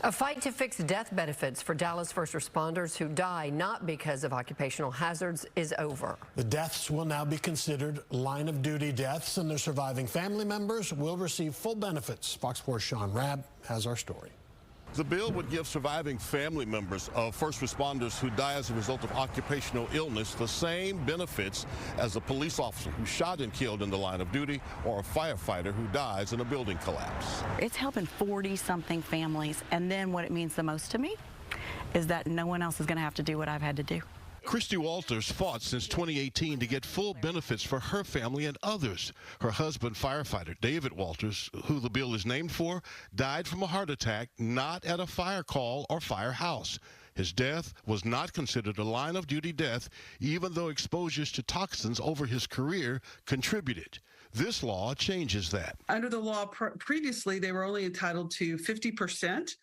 A fight to fix death benefits for Dallas first responders who die not because of occupational hazards is over. The deaths will now be considered line-of-duty deaths, and their surviving family members will receive full benefits. Fox 4's Sean Rabb has our story. The bill would give surviving family members of first responders who die as a result of occupational illness the same benefits as a police officer who shot and killed in the line of duty or a firefighter who dies in a building collapse. It's helping 40-something families, and then what it means the most to me is that no one else is going to have to do what I've had to do. Christy Walters fought since 2018 to get full benefits for her family and others. Her husband, firefighter David Walters, who the bill is named for, died from a heart attack not at a fire call or firehouse. His death was not considered a line-of-duty death, even though exposures to toxins over his career contributed. This law changes that. Under the law previously, they were only entitled to 50%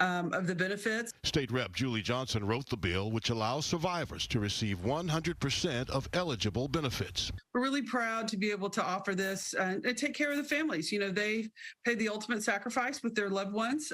of the benefits. State Rep. Julie Johnson wrote the bill, which allows survivors to receive 100% of eligible benefits. We're really proud to be able to offer this and take care of the families. You know, they paid the ultimate sacrifice with their loved ones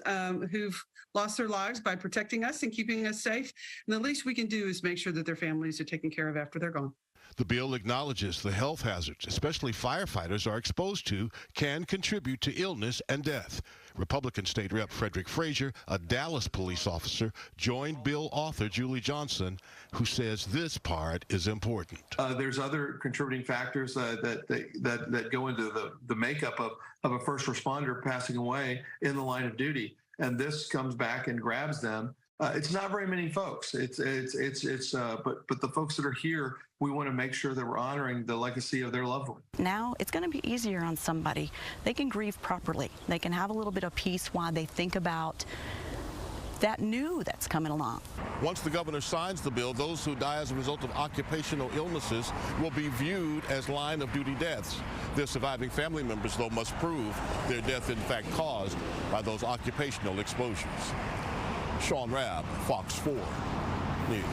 who've lost their lives by protecting us and keeping us safe. And the least we can do is make sure that their families are taken care of after they're gone. The bill acknowledges the health hazards, especially firefighters are exposed to, can contribute to illness and death. Republican State Rep. Frederick Frazier, a Dallas police officer, joined bill author Julie Johnson, who says this part is important. There's other contributing factors that go into the makeup of a first responder passing away in the line of duty, and this comes back and grabs them. It's not very many folks. But the folks that are here, we want to make sure that we're honoring the legacy of their loved one. Now it's going to be easier on somebody. They can grieve properly. They can have a little bit of peace while they think about that new that's coming along. Once the governor signs the bill, those who die as a result of occupational illnesses will be viewed as line-of-duty deaths. Their surviving family members, though, must prove their death in fact caused by those occupational exposures. Sean Rabb, Fox 4 News.